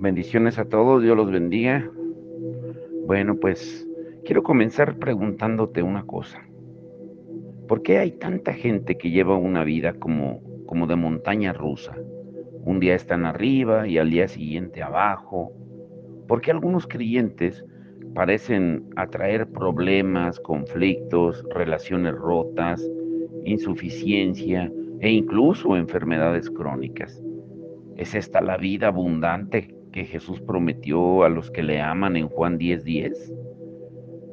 Bendiciones a todos, Dios los bendiga. Bueno, pues quiero comenzar preguntándote una cosa. ¿Por qué hay tanta gente que lleva una vida como de montaña rusa? Un día están arriba y al día siguiente abajo. ¿Por qué algunos creyentes parecen atraer problemas, conflictos, relaciones rotas, insuficiencia e incluso enfermedades crónicas? ¿Es esta la vida abundante que Jesús prometió a los que le aman en Juan 10:10?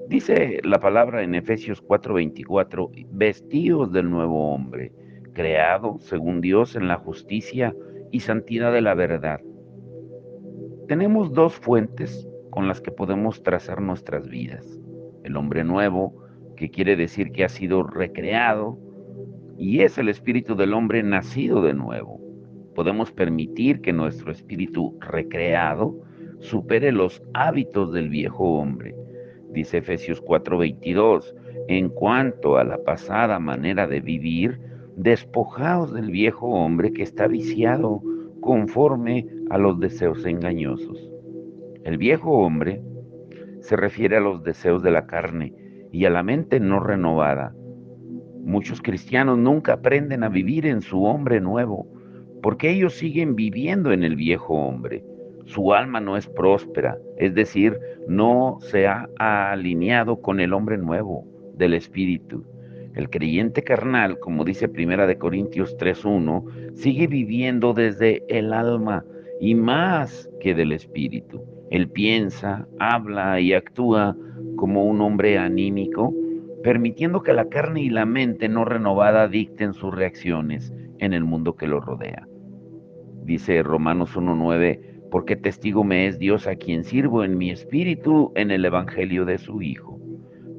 Dice la palabra en Efesios 4:24, vestidos del nuevo hombre, creado según Dios en la justicia y santidad de la verdad. Tenemos dos fuentes con las que podemos trazar nuestras vidas. El hombre nuevo, que quiere decir que ha sido recreado, y es el espíritu del hombre nacido de nuevo. Podemos permitir que nuestro espíritu recreado supere los hábitos del viejo hombre. Dice Efesios 4:22, en cuanto a la pasada manera de vivir, despojaos del viejo hombre que está viciado conforme a los deseos engañosos. El viejo hombre se refiere a los deseos de la carne y a la mente no renovada. Muchos cristianos nunca aprenden a vivir en su hombre nuevo, porque ellos siguen viviendo en el viejo hombre. Su alma no es próspera, es decir, no se ha alineado con el hombre nuevo del Espíritu. El creyente carnal, como dice Primera de Corintios 3:1, sigue viviendo desde el alma y más que del Espíritu. Él piensa, habla y actúa como un hombre anímico, permitiendo que la carne y la mente no renovada dicten sus reacciones en el mundo que lo rodea. Dice Romanos 1:9, porque testigo me es Dios a quien sirvo en mi espíritu en el evangelio de su Hijo.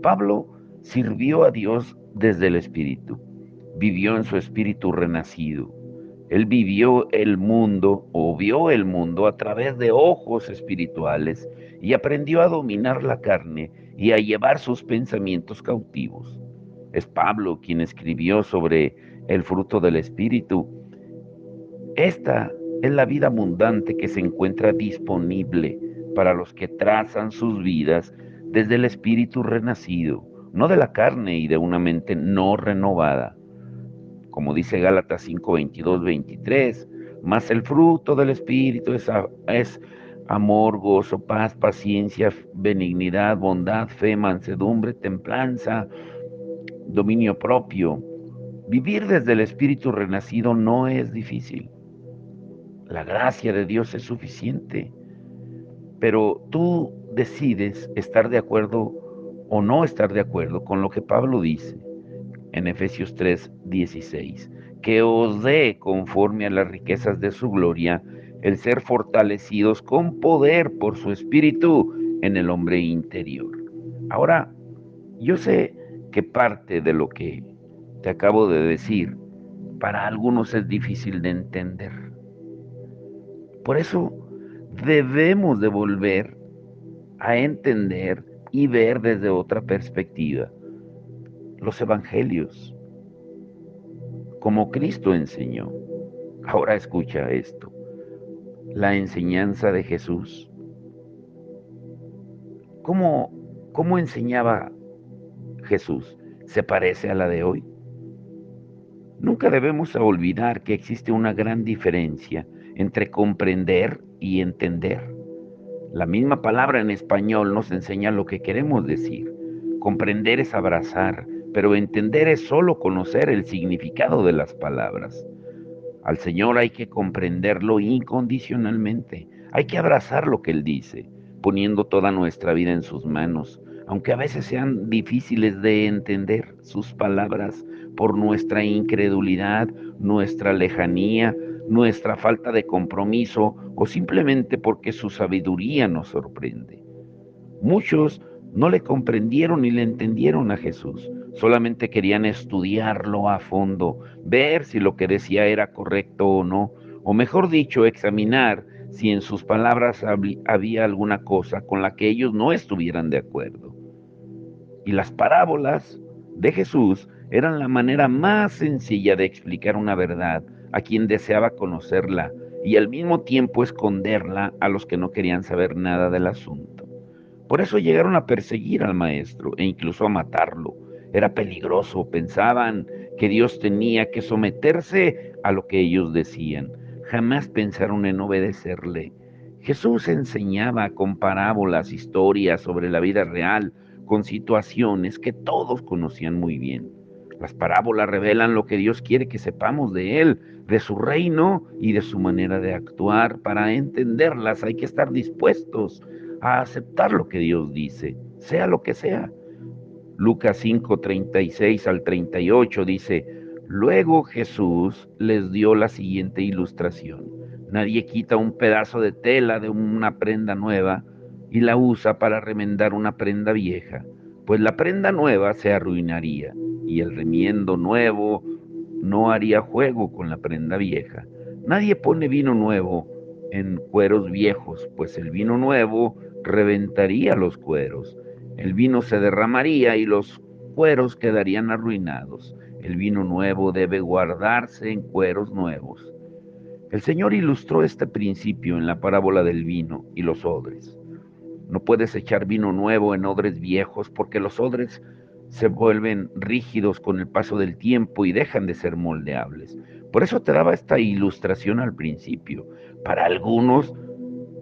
Pablo sirvió a Dios desde el espíritu, vivió en su espíritu renacido. Él vivió el mundo o vio el mundo a través de ojos espirituales y aprendió a dominar la carne y a llevar sus pensamientos cautivos. Es Pablo quien escribió sobre el fruto del espíritu. Esta es la vida abundante que se encuentra disponible para los que trazan sus vidas desde el espíritu renacido, no de la carne y de una mente no renovada. Como dice Gálatas 5:22-23, mas el fruto del Espíritu es amor, gozo, paz, paciencia, benignidad, bondad, fe, mansedumbre, templanza, dominio propio. Vivir desde el Espíritu renacido no es difícil. La gracia de Dios es suficiente, pero tú decides estar de acuerdo o no estar de acuerdo con lo que Pablo dice en Efesios 3:16, que os dé conforme a las riquezas de su gloria el ser fortalecidos con poder por su espíritu en el hombre interior. Ahora, yo sé que parte de lo que te acabo de decir para algunos es difícil de entender. Por eso debemos de volver a entender y ver desde otra perspectiva los evangelios, como Cristo enseñó. Ahora escucha esto. La enseñanza de Jesús. ¿Cómo, cómo enseñaba Jesús? ¿Se parece a la de hoy? Nunca debemos olvidar que existe una gran diferencia entre comprender y entender. La misma palabra en español nos enseña lo que queremos decir. Comprender es abrazar, pero entender es solo conocer el significado de las palabras. Al Señor hay que comprenderlo incondicionalmente. Hay que abrazar lo que Él dice, poniendo toda nuestra vida en sus manos, aunque a veces sean difíciles de entender sus palabras por nuestra incredulidad, nuestra lejanía, nuestra falta de compromiso o simplemente porque su sabiduría nos sorprende. Muchos no le comprendieron ni le entendieron a Jesús, solamente querían estudiarlo a fondo, ver si lo que decía era correcto o no, o mejor dicho, examinar si en sus palabras había alguna cosa con la que ellos no estuvieran de acuerdo. Y las parábolas de Jesús eran la manera más sencilla de explicar una verdad a quien deseaba conocerla y al mismo tiempo esconderla a los que no querían saber nada del asunto. Por eso llegaron a perseguir al maestro e incluso a matarlo. Era peligroso, pensaban que Dios tenía que someterse a lo que ellos decían. Jamás pensaron en obedecerle. Jesús enseñaba con parábolas, historias sobre la vida real, con situaciones que todos conocían muy bien. Las parábolas revelan lo que Dios quiere que sepamos de Él, de su reino y de su manera de actuar. Para entenderlas hay que estar dispuestos a aceptar lo que Dios dice, sea lo que sea. Lucas 5:36 al 38 dice: Luego Jesús les dio la siguiente ilustración. Nadie quita un pedazo de tela de una prenda nueva y la usa para remendar una prenda vieja, pues la prenda nueva se arruinaría y el remiendo nuevo no haría juego con la prenda vieja. Nadie pone vino nuevo en cueros viejos, pues el vino nuevo reventaría los cueros. El vino se derramaría y los cueros quedarían arruinados. El vino nuevo debe guardarse en cueros nuevos. El Señor ilustró este principio en la parábola del vino y los odres. No puedes echar vino nuevo en odres viejos porque los odres se vuelven rígidos con el paso del tiempo y dejan de ser moldeables. Por eso te daba esta ilustración al principio. Para algunos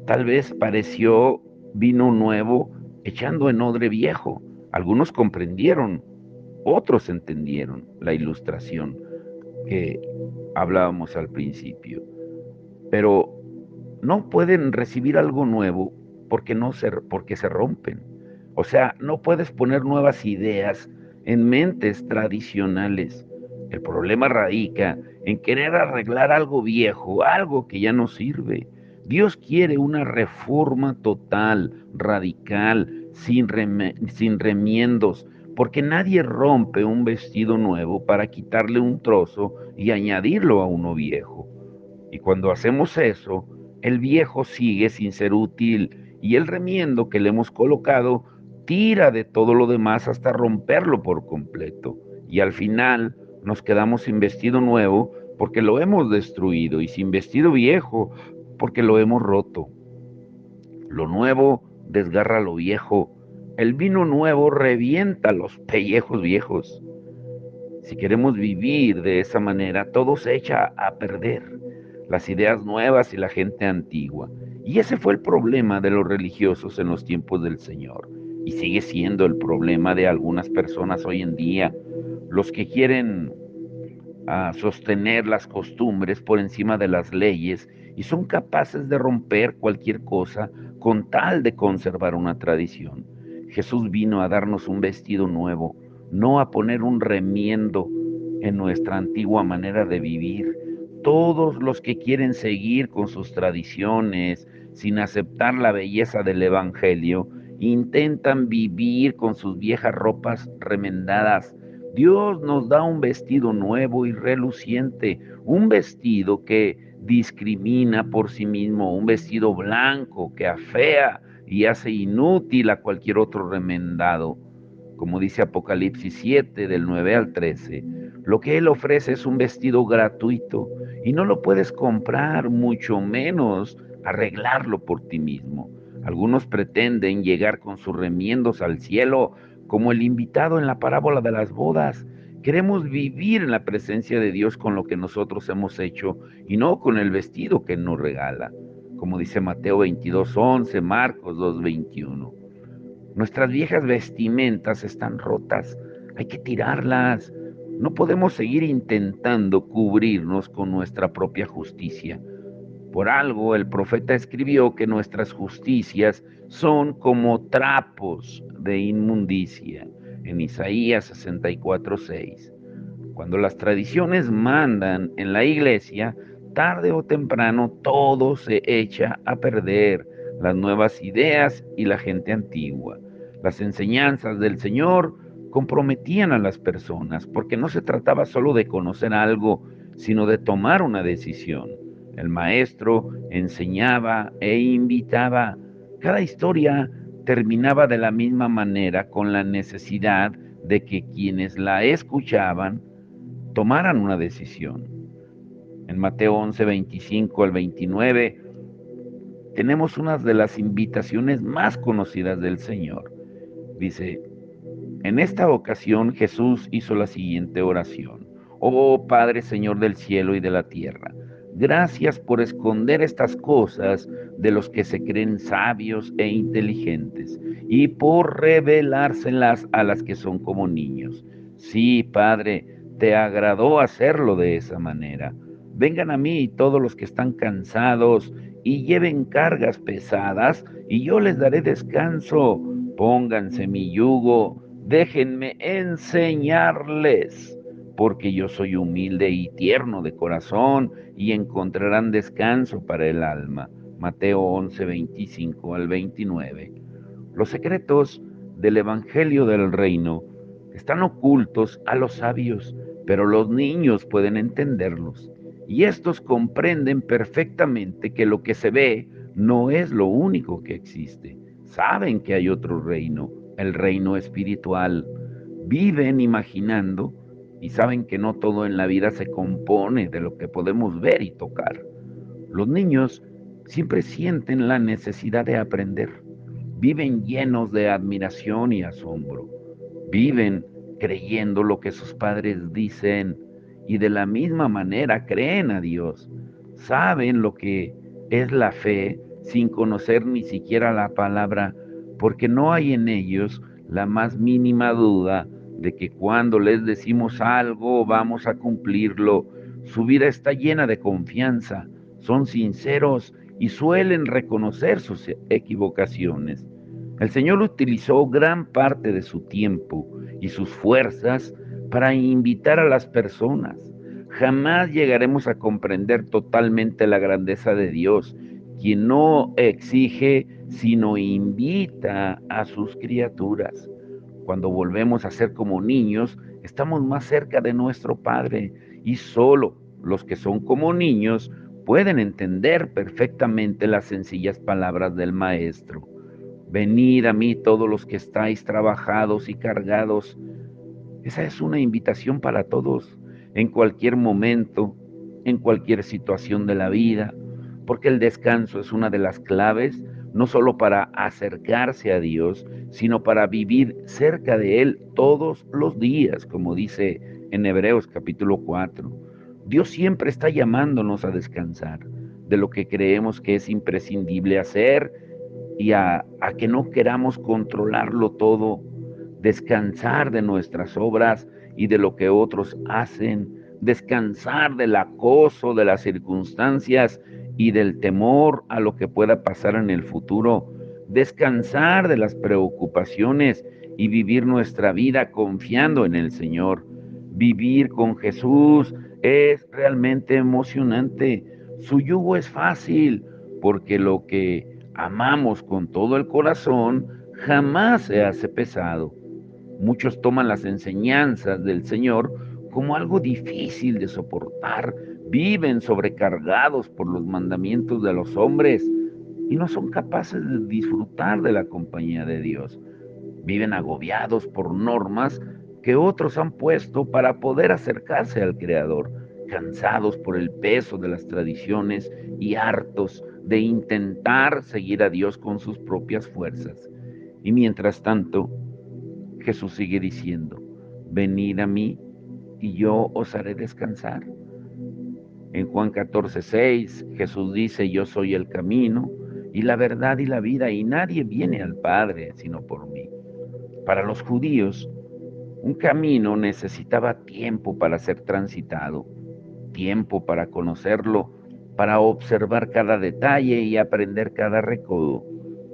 tal vez pareció vino nuevo echando en odre viejo. Algunos comprendieron, otros entendieron la ilustración que hablábamos al principio. Pero no pueden recibir algo nuevo porque se rompen. O sea, no puedes poner nuevas ideas en mentes tradicionales. El problema radica en querer arreglar algo viejo, algo que ya no sirve. Dios quiere una reforma total, radical, sin remiendos, porque nadie rompe un vestido nuevo para quitarle un trozo y añadirlo a uno viejo. Y cuando hacemos eso, el viejo sigue sin ser útil y el remiendo que le hemos colocado tira de todo lo demás hasta romperlo por completo. Y al final nos quedamos sin vestido nuevo porque lo hemos destruido y sin vestido viejo porque lo hemos roto. Lo nuevo desgarra lo viejo. El vino nuevo revienta los pellejos viejos. Si queremos vivir de esa manera, todo se echa a perder, las ideas nuevas y la gente antigua. Y ese fue el problema de los religiosos en los tiempos del Señor. Y sigue siendo el problema de algunas personas hoy en día, los que quieren sostener las costumbres por encima de las leyes y son capaces de romper cualquier cosa con tal de conservar una tradición. Jesús vino a darnos un vestido nuevo, no a poner un remiendo en nuestra antigua manera de vivir. Todos los que quieren seguir con sus tradiciones sin aceptar la belleza del Evangelio intentan vivir con sus viejas ropas remendadas. Dios nos da un vestido nuevo y reluciente, un vestido que discrimina por sí mismo, un vestido blanco que afea y hace inútil a cualquier otro remendado. Como dice Apocalipsis 7, del 9 al 13, lo que Él ofrece es un vestido gratuito y no lo puedes comprar, mucho menos arreglarlo por ti mismo. Algunos pretenden llegar con sus remiendos al cielo como el invitado en la parábola de las bodas. Queremos vivir en la presencia de Dios con lo que nosotros hemos hecho y no con el vestido que nos regala, como dice Mateo 22:11, Marcos 2:21. Nuestras viejas vestimentas están rotas, hay que tirarlas. No podemos seguir intentando cubrirnos con nuestra propia justicia. Por algo el profeta escribió que nuestras justicias son como trapos de inmundicia, en Isaías 64:6. Cuando las tradiciones mandan en la iglesia, tarde o temprano todo se echa a perder, las nuevas ideas y la gente antigua. Las enseñanzas del Señor comprometían a las personas, porque no se trataba solo de conocer algo, sino de tomar una decisión. El maestro enseñaba e invitaba. Cada historia terminaba de la misma manera, con la necesidad de que quienes la escuchaban tomaran una decisión. En Mateo 11, 25 al 29, tenemos una de las invitaciones más conocidas del Señor. Dice, en esta ocasión Jesús hizo la siguiente oración. Oh Padre, Señor del cielo y de la tierra, gracias por esconder estas cosas de los que se creen sabios e inteligentes y por revelárselas a las que son como niños. Sí, Padre, te agradó hacerlo de esa manera. Vengan a mí todos los que están cansados y lleven cargas pesadas, y yo les daré descanso. Pónganse mi yugo, déjenme enseñarles, porque yo soy humilde y tierno de corazón, y encontrarán descanso para el alma. Mateo 11, 25 al 29. Los secretos del Evangelio del Reino están ocultos a los sabios, pero los niños pueden entenderlos. Y estos comprenden perfectamente que lo que se ve no es lo único que existe. Saben que hay otro reino, el reino espiritual. Viven imaginando y saben que no todo en la vida se compone de lo que podemos ver y tocar. Los niños siempre sienten la necesidad de aprender. Viven llenos de admiración y asombro. Viven creyendo lo que sus padres dicen y de la misma manera creen a Dios. Saben lo que es la fe sin conocer ni siquiera la palabra, porque no hay en ellos la más mínima duda de que cuando les decimos algo vamos a cumplirlo. Su vida está llena de confianza, son sinceros y suelen reconocer sus equivocaciones. El Señor utilizó gran parte de su tiempo y sus fuerzas para invitar a las personas. Jamás llegaremos a comprender totalmente la grandeza de Dios, quien no exige, sino invita a sus criaturas. Cuando volvemos a ser como niños, estamos más cerca de nuestro Padre, y solo los que son como niños pueden entender perfectamente las sencillas palabras del Maestro. Venid a mí todos los que estáis trabajados y cargados. Esa es una invitación para todos, en cualquier momento, en cualquier situación de la vida, porque el descanso es una de las claves, no solo para acercarse a Dios, sino para vivir cerca de Él todos los días, como dice en Hebreos capítulo 4. Dios siempre está llamándonos a descansar de lo que creemos que es imprescindible hacer y a que no queramos controlarlo todo, descansar de nuestras obras y de lo que otros hacen, descansar del acoso de las circunstancias y del temor a lo que pueda pasar en el futuro, descansar de las preocupaciones y vivir nuestra vida confiando en el Señor. Vivir con Jesús es realmente emocionante. Su yugo es fácil porque lo que amamos con todo el corazón jamás se hace pesado. Muchos toman las enseñanzas del Señor como algo difícil de soportar, viven sobrecargados por los mandamientos de los hombres y no son capaces de disfrutar de la compañía de Dios. Viven agobiados por normas que otros han puesto para poder acercarse al Creador, cansados por el peso de las tradiciones y hartos de intentar seguir a Dios con sus propias fuerzas. Y mientras tanto, Jesús sigue diciendo, venid a mí y yo os haré descansar. En Juan 14:6, Jesús dice, yo soy el camino y la verdad y la vida, y nadie viene al Padre sino por mí. Para los judíos, un camino necesitaba tiempo para ser transitado, tiempo para conocerlo, para observar cada detalle y aprender cada recodo,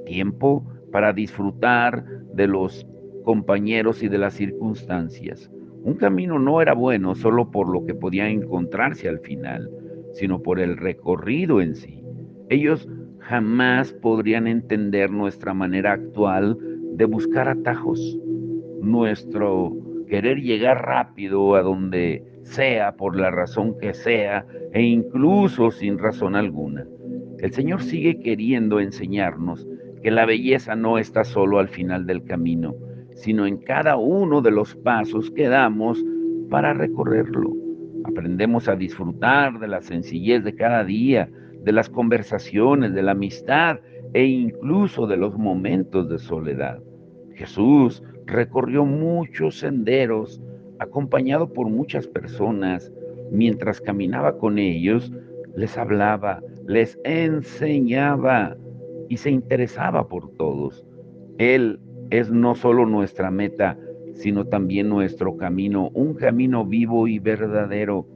tiempo para disfrutar de los compañeros y de las circunstancias. Un camino no era bueno solo por lo que podía encontrarse al final, sino por el recorrido en sí. Ellos jamás podrían entender nuestra manera actual de buscar atajos, nuestro querer llegar rápido a donde sea, por la razón que sea, e incluso sin razón alguna. El Señor sigue queriendo enseñarnos que la belleza no está solo al final del camino, sino en cada uno de los pasos que damos para recorrerlo. Aprendemos a disfrutar de la sencillez de cada día, de las conversaciones, de la amistad e incluso de los momentos de soledad. Jesús recorrió muchos senderos, acompañado por muchas personas. Mientras caminaba con ellos, les hablaba, les enseñaba y se interesaba por todos. Él es no solo nuestra meta, sino también nuestro camino, un camino vivo y verdadero.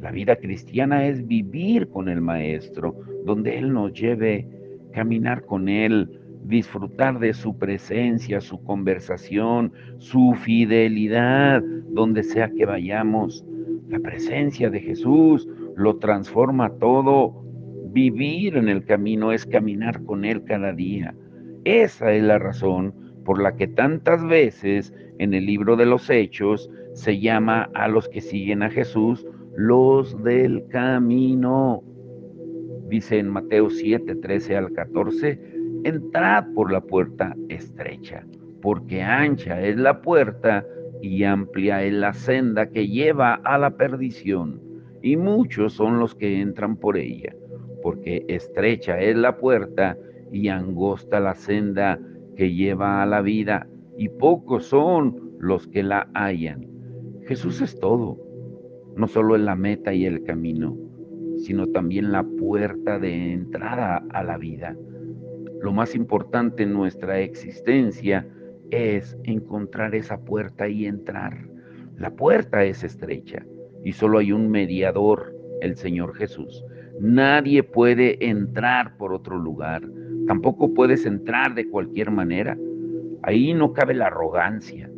La vida cristiana es vivir con el Maestro, donde Él nos lleve, caminar con Él, disfrutar de su presencia, su conversación, su fidelidad, donde sea que vayamos. La presencia de Jesús lo transforma todo. Vivir en el camino es caminar con Él cada día. Esa es la razón por la que tantas veces en el libro de los Hechos se llama a los que siguen a Jesús los del camino. Dice en Mateo 7, 13 al 14, entrad por la puerta estrecha, porque ancha es la puerta y amplia es la senda que lleva a la perdición, y muchos son los que entran por ella, porque estrecha es la puerta y angosta la senda que lleva a la vida, y pocos son los que la hallan. Jesús es todo, no solo es la meta y el camino, sino también la puerta de entrada a la vida. Lo más importante en nuestra existencia es encontrar esa puerta y entrar. La puerta es estrecha y solo hay un mediador, el Señor Jesús. Nadie puede entrar por otro lugar. Tampoco puedes entrar de cualquier manera. Ahí no cabe la arrogancia,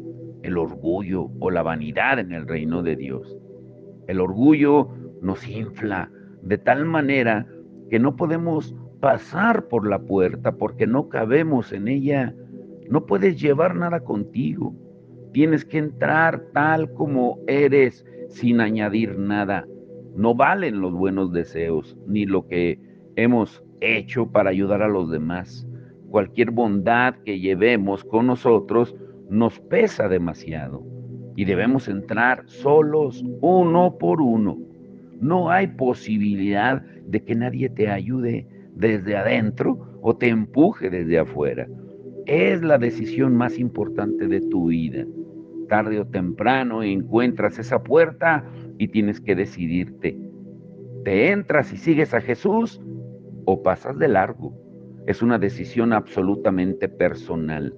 el orgullo o la vanidad en el reino de Dios. El orgullo nos infla de tal manera que no podemos pasar por la puerta porque no cabemos en ella. No puedes llevar nada contigo. Tienes que entrar tal como eres sin añadir nada. No valen los buenos deseos ni lo que hemos hecho para ayudar a los demás. Cualquier bondad que llevemos con nosotros nos pesa demasiado y debemos entrar solos, uno por uno. No hay posibilidad de que nadie te ayude desde adentro o te empuje desde afuera. Es la decisión más importante de tu vida. Tarde o temprano encuentras esa puerta y tienes que decidirte. ¿Te entras y sigues a Jesús o pasas de largo? Es una decisión absolutamente personal.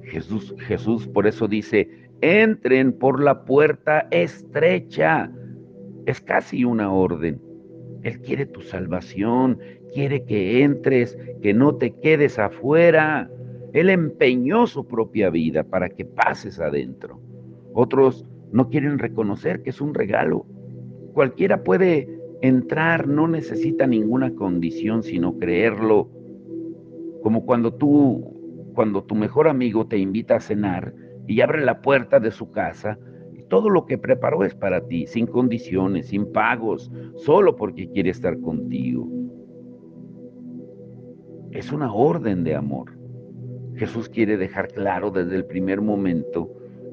Jesús por eso dice, entren por la puerta estrecha. Es casi una orden. Él quiere tu salvación, quiere que entres, que no te quedes afuera. Él empeñó su propia vida para que pases adentro. Otros no quieren reconocer que es un regalo. Cualquiera puede entrar, no necesita ninguna condición, sino creerlo. Como cuando tu mejor amigo te invita a cenar y abre la puerta de su casa, y todo lo que preparó es para ti, sin condiciones, sin pagos, solo porque quiere estar contigo. Es una orden de amor. Jesús quiere dejar claro desde el primer momento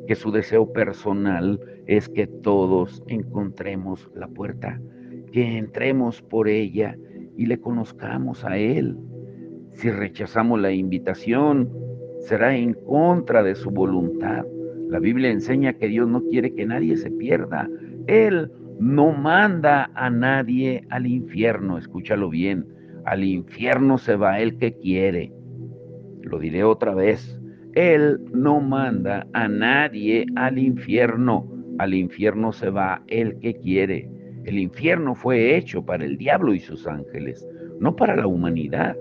que su deseo personal es que todos encontremos la puerta, que entremos por ella y le conozcamos a Él. Si rechazamos la invitación, será en contra de su voluntad. La Biblia enseña que Dios no quiere que nadie se pierda. Él no manda a nadie al infierno, escúchalo bien. Al infierno se va el que quiere. Lo diré otra vez. Él no manda a nadie al infierno. Al infierno se va el que quiere. El infierno fue hecho para el diablo y sus ángeles, no para la humanidad.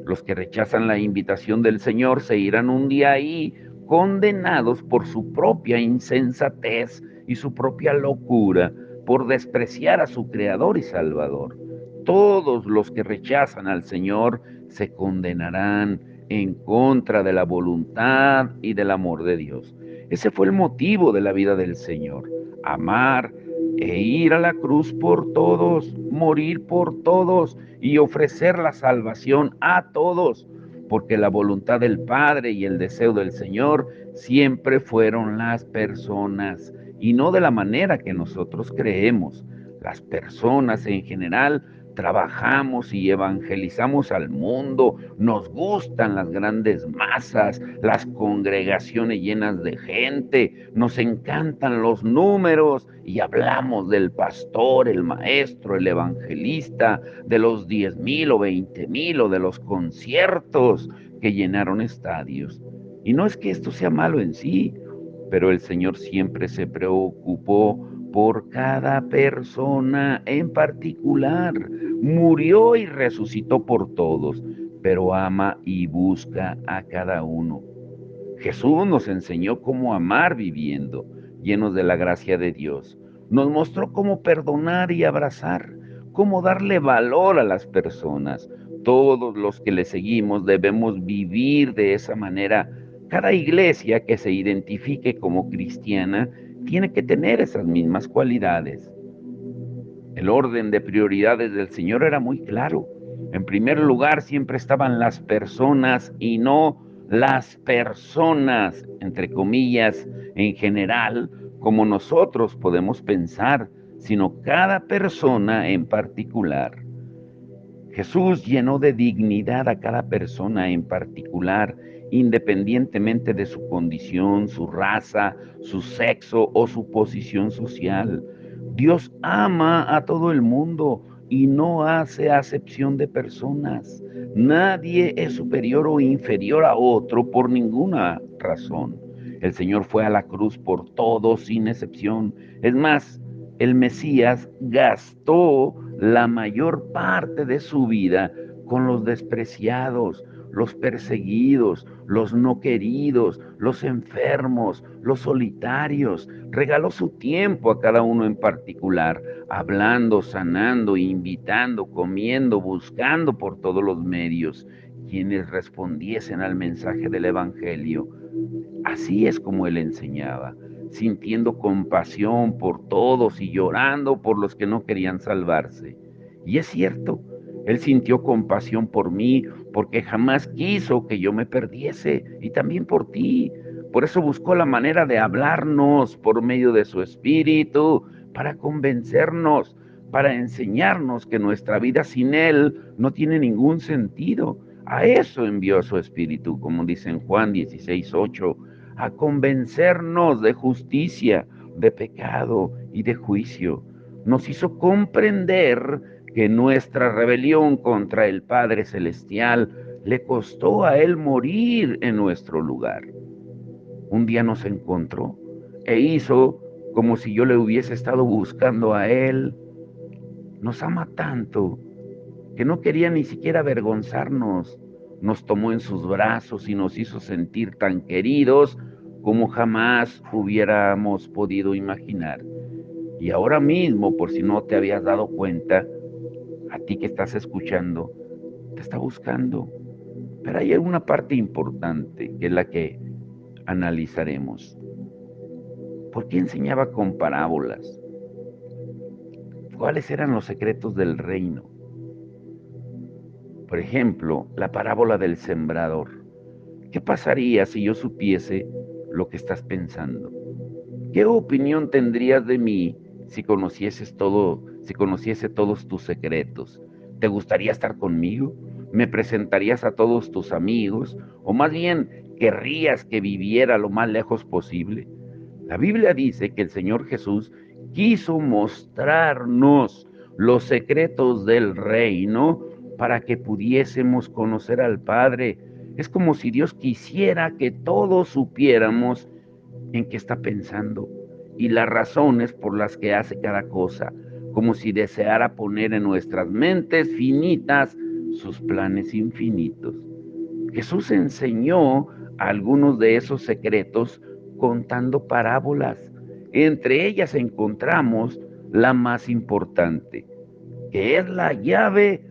Los que rechazan la invitación del Señor se irán un día ahí condenados por su propia insensatez y su propia locura, por despreciar a su Creador y Salvador. Todos los que rechazan al Señor se condenarán en contra de la voluntad y del amor de Dios. Ese fue el motivo de la vida del Señor: amar e ir a la cruz por todos, morir por todos y ofrecer la salvación a todos, porque la voluntad del Padre y el deseo del Señor siempre fueron las personas, y no de la manera que nosotros creemos. Las personas en general trabajamos y evangelizamos al mundo, nos gustan las grandes masas, las congregaciones llenas de gente, nos encantan los números y hablamos del pastor, el maestro, el evangelista, de los 10,000 o 20,000 o de los conciertos que llenaron estadios. Y no es que esto sea malo en sí, pero el Señor siempre se preocupó por cada persona en particular. Murió y resucitó por todos, pero ama y busca a cada uno. Jesús nos enseñó cómo amar viviendo, llenos de la gracia de Dios. Nos mostró cómo perdonar y abrazar, cómo darle valor a las personas. Todos los que le seguimos debemos vivir de esa manera. Cada iglesia que se identifique como cristiana tiene que tener esas mismas cualidades. El orden de prioridades del Señor era muy claro. En primer lugar, siempre estaban las personas y no las personas, entre comillas, en general, como nosotros podemos pensar, sino cada persona en particular. Jesús llenó de dignidad a cada persona en particular, independientemente de su condición, su raza, su sexo o su posición social. Dios ama a todo el mundo y no hace acepción de personas. Nadie es superior o inferior a otro por ninguna razón. El Señor fue a la cruz por todos sin excepción. Es más, el Mesías gastó la mayor parte de su vida con los despreciados, los perseguidos, los no queridos, los enfermos, los solitarios. Regaló su tiempo a cada uno en particular, hablando, sanando, invitando, comiendo, buscando por todos los medios quienes respondiesen al mensaje del Evangelio. Así es como él enseñaba, sintiendo compasión por todos y llorando por los que no querían salvarse. Y es cierto, él sintió compasión por mí porque jamás quiso que yo me perdiese y también por ti. Por eso buscó la manera de hablarnos por medio de su espíritu, para convencernos, para enseñarnos que nuestra vida sin él no tiene ningún sentido. A eso envió su espíritu, como dice en Juan 16:8, a convencernos de justicia, de pecado y de juicio. Nos hizo comprender que nuestra rebelión contra el Padre Celestial le costó a Él morir en nuestro lugar. Un día nos encontró e hizo como si yo le hubiese estado buscando a Él. Nos ama tanto que no quería ni siquiera avergonzarnos. Nos tomó en sus brazos y nos hizo sentir tan queridos como jamás hubiéramos podido imaginar. Y ahora mismo, por si no te habías dado cuenta, a ti que estás escuchando, te está buscando. Pero hay una parte importante que es la que analizaremos. ¿Por qué enseñaba con parábolas? ¿Cuáles eran los secretos del reino? Por ejemplo, la parábola del sembrador. ¿Qué pasaría si yo supiese lo que estás pensando? ¿Qué opinión tendrías de mí si conocieses todo, si conociese todos tus secretos? ¿Te gustaría estar conmigo? ¿Me presentarías a todos tus amigos? ¿O más bien querrías que viviera lo más lejos posible? La Biblia dice que el Señor Jesús quiso mostrarnos los secretos del reino para que pudiésemos conocer al Padre. Es como si Dios quisiera que todos supiéramos en qué está pensando y las razones por las que hace cada cosa, como si deseara poner en nuestras mentes finitas sus planes infinitos. Jesús enseñó algunos de esos secretos contando parábolas. Entre ellas encontramos la más importante, que es la llave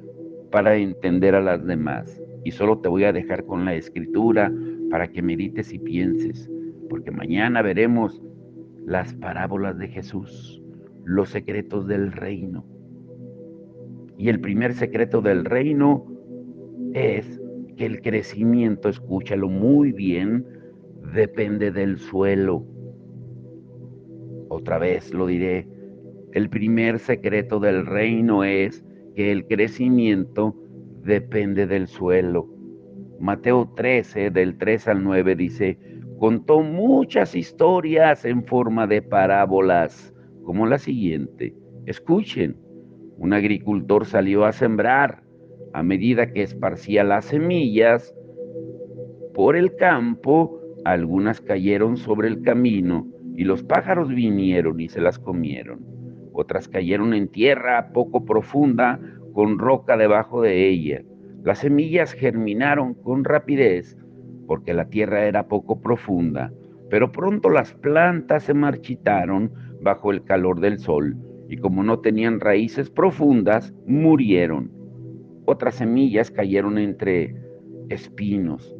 para entender a las demás. Y solo te voy a dejar con la escritura para que medites y pienses, porque mañana veremos las parábolas de Jesús, los secretos del reino. Y el primer secreto del reino es que el crecimiento, escúchalo muy bien, depende del suelo. Otra vez lo diré, el primer secreto del reino es que el crecimiento depende del suelo. Mateo 13, del 3 al 9 dice, contó muchas historias en forma de parábolas, como la siguiente. Escuchen, un agricultor salió a sembrar. A medida que esparcía las semillas por el campo, algunas cayeron sobre el camino y los pájaros vinieron y se las comieron. Otras cayeron en tierra poco profunda con roca debajo de ella. Las semillas germinaron con rapidez porque la tierra era poco profunda, pero pronto las plantas se marchitaron bajo el calor del sol y como no tenían raíces profundas, murieron. Otras semillas cayeron entre espinos,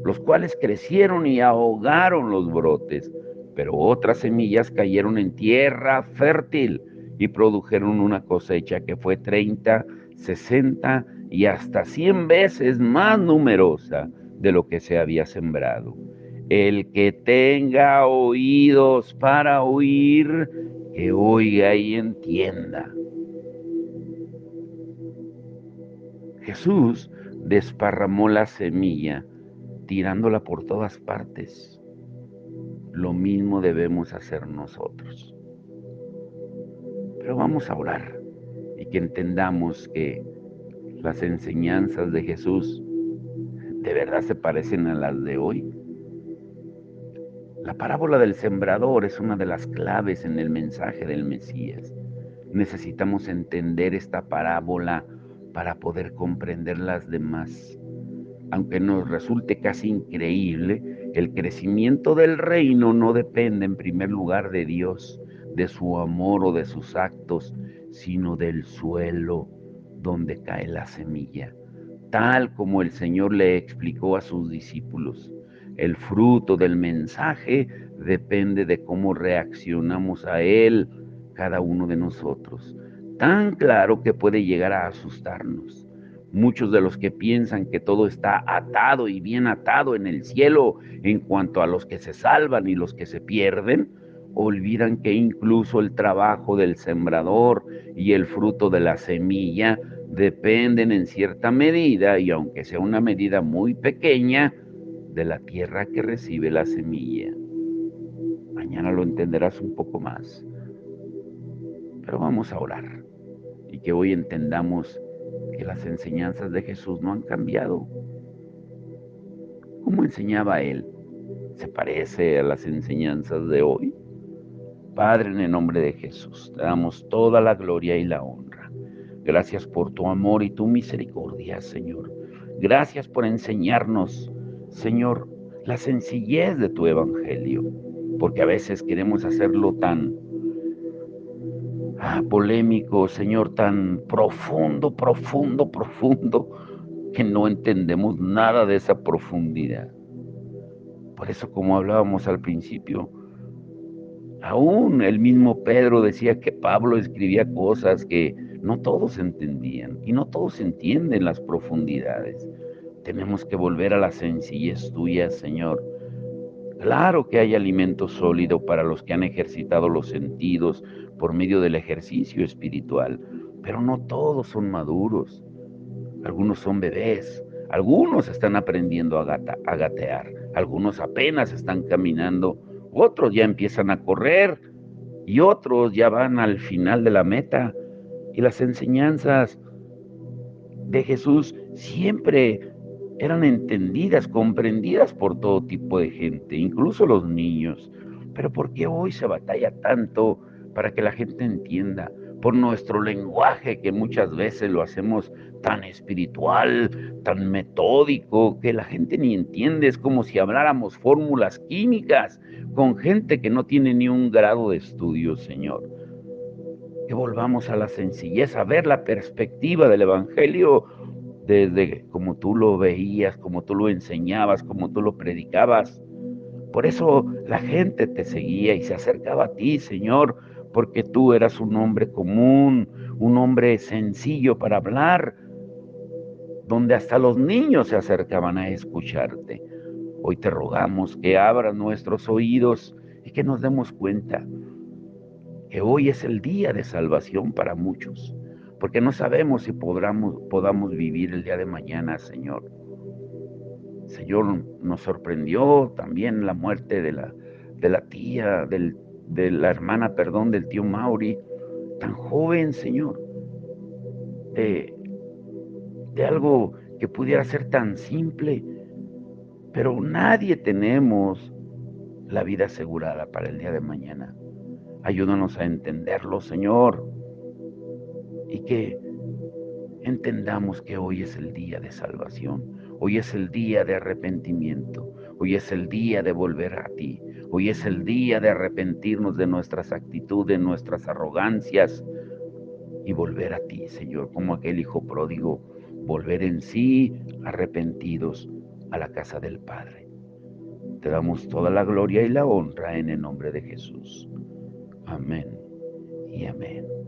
los cuales crecieron y ahogaron los brotes, pero otras semillas cayeron en tierra fértil y produjeron una cosecha que fue 30, 60 y hasta 100 veces más numerosa de lo que se había sembrado. El que tenga oídos para oír, que oiga y entienda. Jesús desparramó la semilla, tirándola por todas partes. Lo mismo debemos hacer nosotros. Pero vamos a orar y que entendamos que las enseñanzas de Jesús de verdad se parecen a las de hoy. La parábola del sembrador es una de las claves en el mensaje del Mesías. Necesitamos entender esta parábola para poder comprender las demás. Aunque nos resulte casi increíble, el crecimiento del reino no depende en primer lugar de Dios, de su amor o de sus actos, sino del suelo donde cae la semilla, tal como el Señor le explicó a sus discípulos. El fruto del mensaje depende de cómo reaccionamos a él, cada uno de nosotros. Tan claro que puede llegar a asustarnos. Muchos de los que piensan que todo está atado y bien atado en el cielo en cuanto a los que se salvan y los que se pierden, olvidan que incluso el trabajo del sembrador y el fruto de la semilla dependen en cierta medida, y aunque sea una medida muy pequeña, de la tierra que recibe la semilla. Mañana lo entenderás un poco más, pero vamos a orar y que hoy entendamos que las enseñanzas de Jesús no han cambiado. ¿Cómo enseñaba Él? ¿Se parece a las enseñanzas de hoy? Padre, en el nombre de Jesús, te damos toda la gloria y la honra. Gracias por tu amor y tu misericordia, Señor. Gracias por enseñarnos, Señor, la sencillez de tu evangelio, porque a veces queremos hacerlo tan polémico, Señor, tan profundo, profundo, profundo, que no entendemos nada de esa profundidad. Por eso, como hablábamos al principio, aún el mismo Pedro decía que Pablo escribía cosas que no todos entendían y no todos entienden las profundidades. Tenemos que volver a la sencillez tuya, Señor. Claro que hay alimento sólido para los que han ejercitado los sentidos por medio del ejercicio espiritual, pero no todos son maduros. Algunos son bebés, algunos están aprendiendo a gatear, algunos apenas están caminando, otros ya empiezan a correr y otros ya van al final de la meta. Y las enseñanzas de Jesús siempre eran entendidas, comprendidas por todo tipo de gente, incluso los niños. Pero ¿por qué hoy se batalla tanto para que la gente entienda? Por nuestro lenguaje, que muchas veces lo hacemos tan espiritual, tan metódico, que la gente ni entiende. Es como si habláramos fórmulas químicas con gente que no tiene ni un grado de estudio, Señor. Que volvamos a la sencillez, a ver la perspectiva del Evangelio desde como tú lo veías, como tú lo enseñabas, como tú lo predicabas. Por eso la gente te seguía y se acercaba a ti, Señor, porque tú eras un hombre común, un hombre sencillo para hablar, donde hasta los niños se acercaban a escucharte. Hoy te rogamos que abras nuestros oídos y que nos demos cuenta que hoy es el día de salvación para muchos, porque no sabemos si podamos vivir el día de mañana, Señor. Señor, nos sorprendió también la muerte de la tía, de la hermana, perdón, del tío Mauri, tan joven, Señor, de, de algo que pudiera ser tan simple, pero nadie tenemos la vida asegurada para el día de mañana. Ayúdanos a entenderlo, Señor, y que entendamos que hoy es el día de salvación, hoy es el día de arrepentimiento, hoy es el día de volver a ti, hoy es el día de arrepentirnos de nuestras actitudes, nuestras arrogancias y volver a ti, Señor, como aquel hijo pródigo, volver en sí arrepentidos a la casa del Padre. Te damos toda la gloria y la honra en el nombre de Jesús. Amén y amén.